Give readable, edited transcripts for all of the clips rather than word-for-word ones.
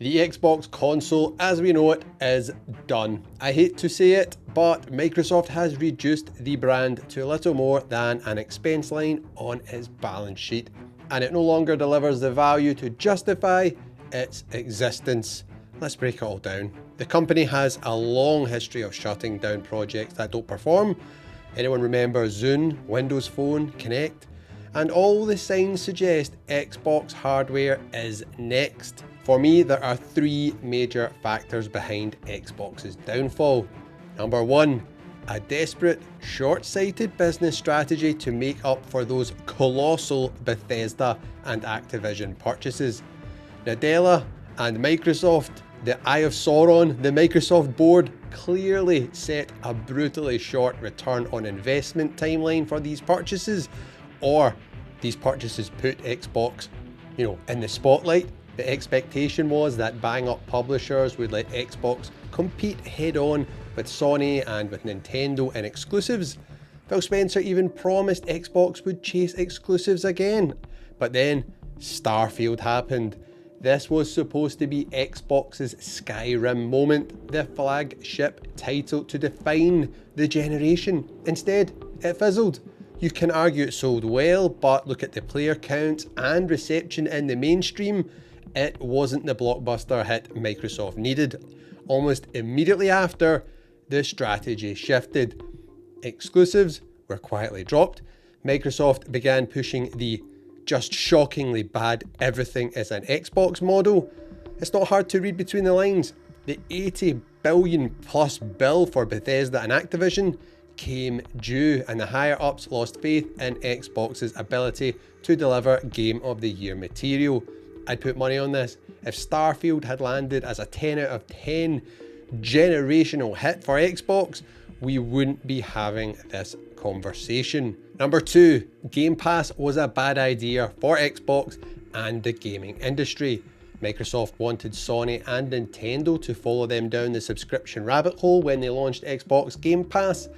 The Xbox console, as we know it, is done. I hate to say it, but Microsoft has reduced the brand to little more than an expense line on its balance sheet, and it no longer delivers the value to justify its existence. Let's break it all down. The company has a long history of shutting down projects that don't perform. Anyone remember Zune, Windows Phone, Kinect? And all the signs suggest Xbox hardware is next. For me, there are three major factors behind Xbox's downfall. Number one, a desperate, short-sighted business strategy to make up for those colossal Bethesda and Activision purchases. Nadella and Microsoft, the Eye of Sauron, the Microsoft board clearly set a brutally short return on investment timeline for these purchases, or these purchases put Xbox, in the spotlight. The expectation was that bang-up publishers would let Xbox compete head-on with Sony and with Nintendo in exclusives. Phil Spencer even promised Xbox would chase exclusives again. But then Starfield happened. This was supposed to be Xbox's Skyrim moment, the flagship title to define the generation. Instead, it fizzled. You can argue it sold well, but look at the player counts and reception in the mainstream. It wasn't the blockbuster hit Microsoft needed. Almost immediately after, the strategy shifted. Exclusives were quietly dropped. Microsoft began pushing the just shockingly bad everything is an Xbox model. It's not hard to read between the lines. The 80 billion plus bill for Bethesda and Activision came due, and the higher ups lost faith in Xbox's ability to deliver Game of the Year material. I'd put money on this. If Starfield had landed as a 10 out of 10 generational hit for Xbox, we wouldn't be having this conversation. Number two, Game Pass was a bad idea for Xbox and the gaming industry. Microsoft wanted Sony and Nintendo to follow them down the subscription rabbit hole when they launched Xbox Game Pass.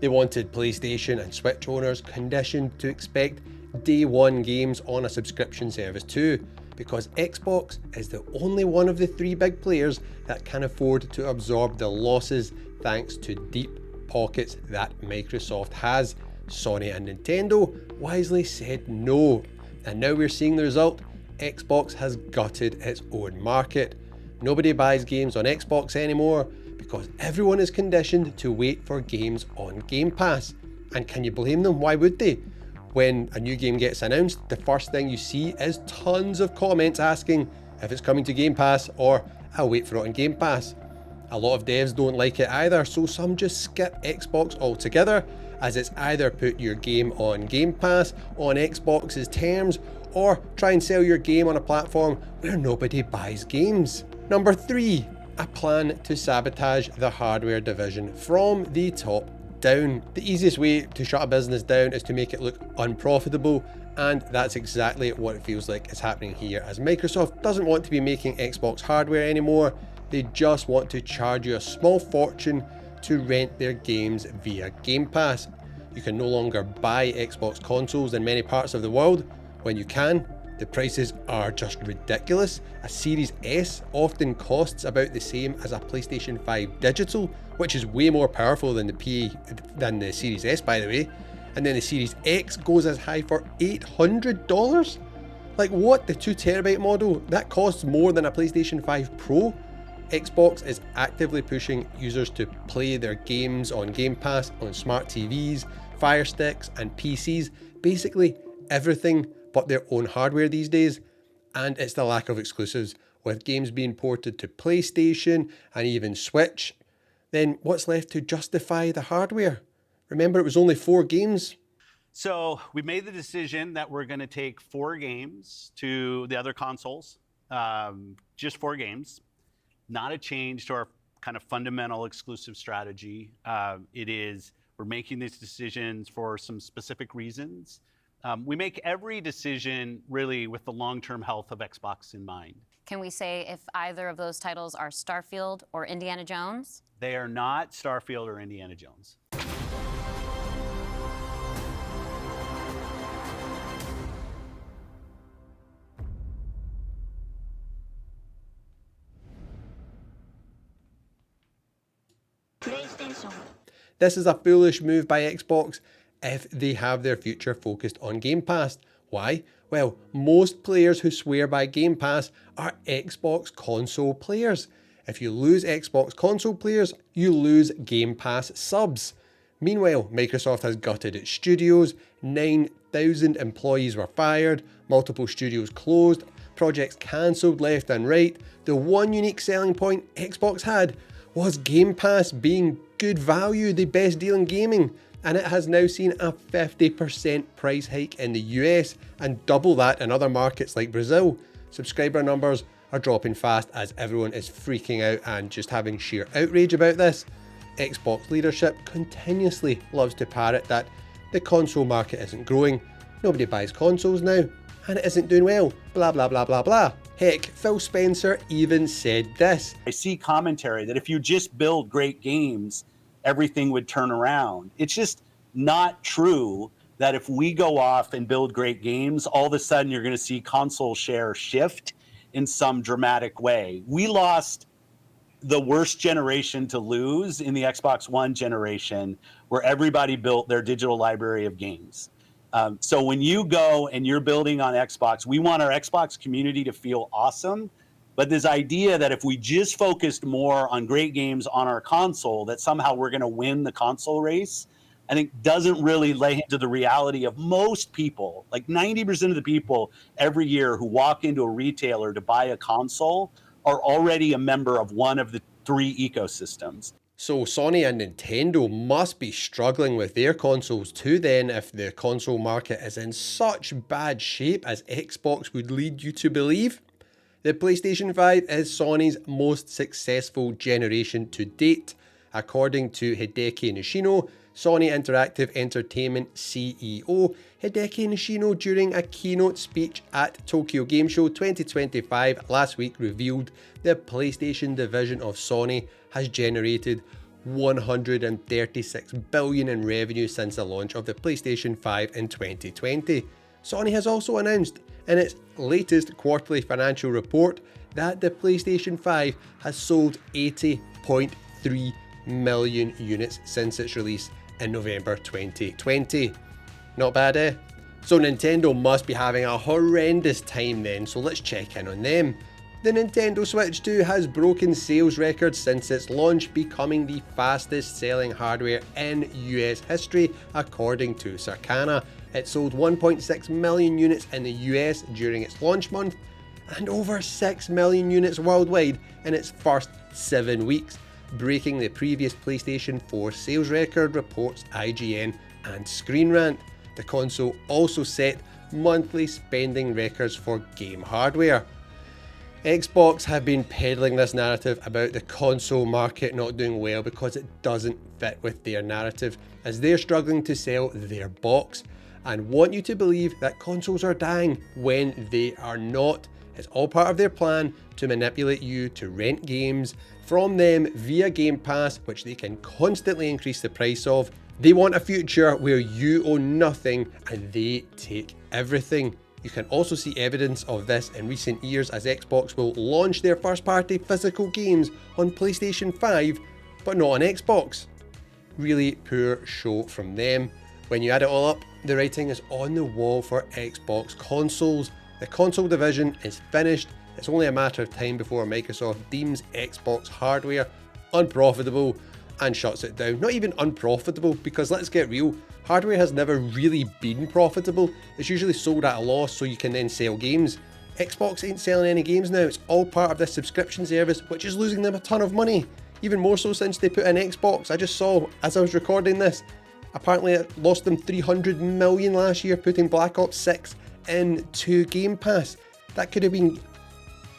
They wanted PlayStation and Switch owners conditioned to expect day one games on a subscription service too, because Xbox is the only one of the three big players that can afford to absorb the losses thanks to deep pockets that Microsoft has. Sony and Nintendo wisely said no, and now we're seeing the result. Xbox has gutted its own market. Nobody buys games on Xbox anymore because everyone is conditioned to wait for games on Game Pass. And can you blame them? Why would they? When a new game gets announced, the first thing you see is tons of comments asking if it's coming to Game Pass, or I'll wait for it on Game Pass. A lot of devs don't like it either, so some just skip Xbox altogether, as it's either put your game on Game Pass on Xbox's terms, or try and sell your game on a platform where nobody buys games. Number three, a plan to sabotage the hardware division from the top down. The easiest way to shut a business down is to make it look unprofitable, and that's exactly what it feels like is happening here, as Microsoft doesn't want to be making Xbox hardware anymore. They just want to charge you a small fortune to rent their games via Game Pass. You can no longer buy Xbox consoles in many parts of the world. When you can, the prices are just ridiculous. A Series S often costs about the same as a PlayStation 5 digital, which is way more powerful than the Series S, by the way. And then the Series X goes as high for $800. Like what? The 2TB model? That costs more than a PlayStation 5 Pro? Xbox is actively pushing users to play their games on Game Pass on smart TVs, Fire Sticks, and PCs. Basically everything but their own hardware these days. And it's the lack of exclusives, with games being ported to PlayStation and even Switch. Then what's left to justify the hardware? Remember, it was only 4 games. So we made the decision that we're going to take 4 games to the other consoles, just 4 games. Not a change to our kind of fundamental exclusive strategy. We're making these decisions for some specific reasons. We make every decision really with the long-term health of Xbox in mind. Can we say if either of those titles are Starfield or Indiana Jones? They are not Starfield or Indiana Jones. so much. This is a foolish move by Xbox if they have their future focused on Game Pass. Why? Well, most players who swear by Game Pass are Xbox console players. If you lose Xbox console players, you lose Game Pass subs. Meanwhile, Microsoft has gutted its studios, 9,000 employees were fired, multiple studios closed, projects cancelled left and right. The one unique selling point Xbox had was Game Pass being good value, the best deal in gaming, and it has now seen a 50% price hike in the US and double that in other markets like Brazil. Subscriber numbers are dropping fast as everyone is freaking out and just having sheer outrage about this. Xbox leadership continuously loves to parrot that the console market isn't growing, nobody buys consoles now, and it isn't doing well, blah blah blah blah blah. Heck, Phil Spencer even said this. I see commentary that if you just build great games, everything would turn around. It's just not true that if we go off and build great games, all of a sudden you're going to see console share shift in some dramatic way. We lost the worst generation to lose in the Xbox One generation, where everybody built their digital library of games. So when you go and you're building on Xbox, we want our Xbox community to feel awesome. But this idea that if we just focused more on great games on our console, that somehow we're going to win the console race, I think doesn't really lay into the reality of most people. Like 90% of the people every year who walk into a retailer to buy a console are already a member of one of the three ecosystems. So Sony and Nintendo must be struggling with their consoles too then, if the console market is in such bad shape as Xbox would lead you to believe. The PlayStation 5 is Sony's most successful generation to date. According to Hideki Nishino, Sony Interactive Entertainment CEO, Hideki Nishino, during a keynote speech at Tokyo Game Show 2025 last week, revealed the PlayStation division of Sony has generated $136 billion in revenue since the launch of the PlayStation 5 in 2020. Sony has also announced in its latest quarterly financial report that the PlayStation 5 has sold 80.3 million units since its release in November 2020. Not bad, eh? So Nintendo must be having a horrendous time then, so let's check in on them. The Nintendo Switch 2 has broken sales records since its launch, becoming the fastest selling hardware in US history according to Circana. It sold 1.6 million units in the US during its launch month and over 6 million units worldwide in its first 7 weeks, breaking the previous PlayStation 4 sales record, reports IGN and Screen Rant. The console also set monthly spending records for game hardware. Xbox have been peddling this narrative about the console market not doing well because it doesn't fit with their narrative, as they're struggling to sell their box and want you to believe that consoles are dying when they are not. It's all part of their plan to manipulate you to rent games from them via Game Pass, which they can constantly increase the price of. They want a future where you own nothing and they take everything. You can also see evidence of this in recent years, as Xbox will launch their first-party physical games on PlayStation 5, but not on Xbox. Really poor show from them. When you add it all up, the writing is on the wall for Xbox consoles. The console division is finished. It's only a matter of time before Microsoft deems Xbox hardware unprofitable and shuts it down. Not even unprofitable, because let's get real, hardware has never really been profitable. It's usually sold at a loss so you can then sell games. Xbox ain't selling any games now. It's all part of this subscription service, which is losing them a ton of money. Even more so since they put in Xbox. I just saw, as I was recording this, apparently it lost them 300 million last year putting Black Ops 6 into Game Pass. That could have been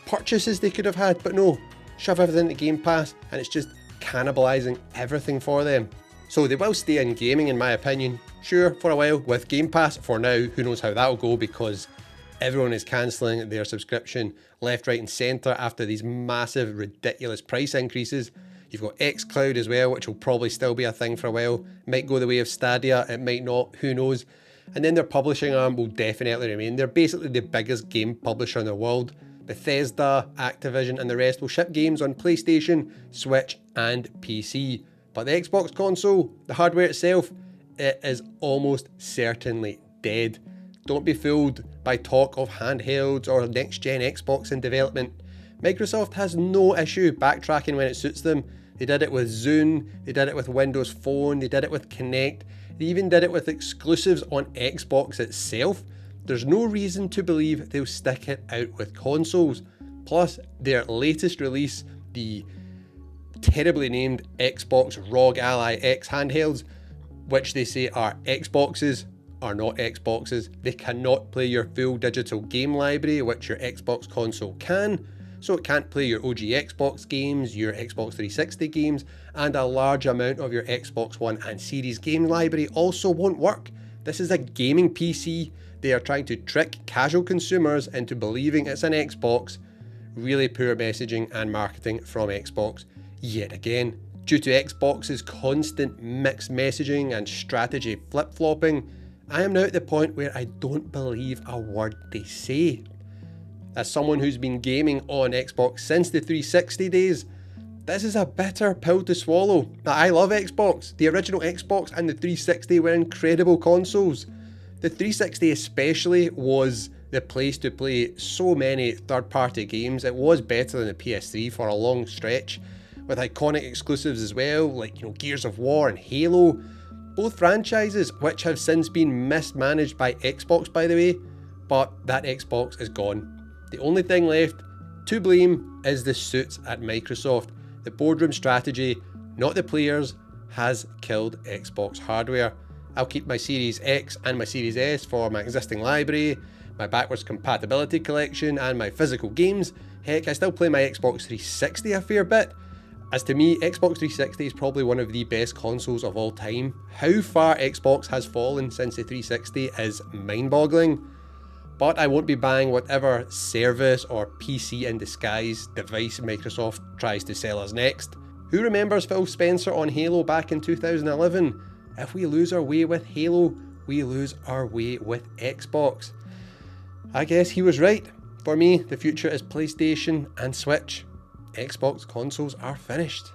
purchases they could have had, but no, shove everything into Game Pass and it's just cannibalizing everything for them. So they will stay in gaming in my opinion, sure, for a while with Game Pass for now. Who knows how that'll go, because everyone is cancelling their subscription left, right and centre after these massive ridiculous price increases. You've got xCloud as well, which will probably still be a thing for a while. Might go the way of Stadia, it might not, who knows. And then their publishing arm will definitely remain. They're basically the biggest game publisher in the world. Bethesda, Activision and the rest will ship games on PlayStation, Switch and PC. But the Xbox console, the hardware itself, it is almost certainly dead. Don't be fooled by talk of handhelds or next-gen Xbox in development. Microsoft has no issue backtracking when it suits them. They did it with Zune, they did it with Windows Phone, they did it with Kinect, they even did it with exclusives on Xbox itself. There's no reason to believe they'll stick it out with consoles. Plus, their latest release, the terribly named Xbox ROG Ally X handhelds, which they say are Xboxes, are not Xboxes. They cannot play your full digital game library, which your Xbox console can. So it can't play your OG Xbox games, your Xbox 360 games, and a large amount of your Xbox One and Series game library also won't work. This is a gaming PC. They are trying to trick casual consumers into believing it's an Xbox. Really poor messaging and marketing from Xbox yet again. Due to Xbox's constant mixed messaging and strategy flip-flopping, I am now at the point where I don't believe a word they say. As someone who's been gaming on Xbox since the 360 days, this is a bitter pill to swallow. I love Xbox. The original Xbox and the 360 were incredible consoles. The 360 especially was the place to play so many third-party games. It was better than the PS3 for a long stretch, with iconic exclusives as well, like Gears of War and Halo. Both franchises which have since been mismanaged by Xbox, by the way, but that Xbox is gone. The only thing left to blame is the suits at Microsoft. The boardroom strategy, not the players, has killed Xbox hardware. I'll keep my Series X and my Series S for my existing library, my backwards compatibility collection, and my physical games. Heck, I still play my Xbox 360 a fair bit. As to me, Xbox 360 is probably one of the best consoles of all time. How far Xbox has fallen since the 360 is mind-boggling. But I won't be buying whatever service or PC in disguise device Microsoft tries to sell us next. Who remembers Phil Spencer on Halo back in 2011? If we lose our way with Halo, we lose our way with Xbox. I guess he was right. For me, the future is PlayStation and Switch. Xbox consoles are finished.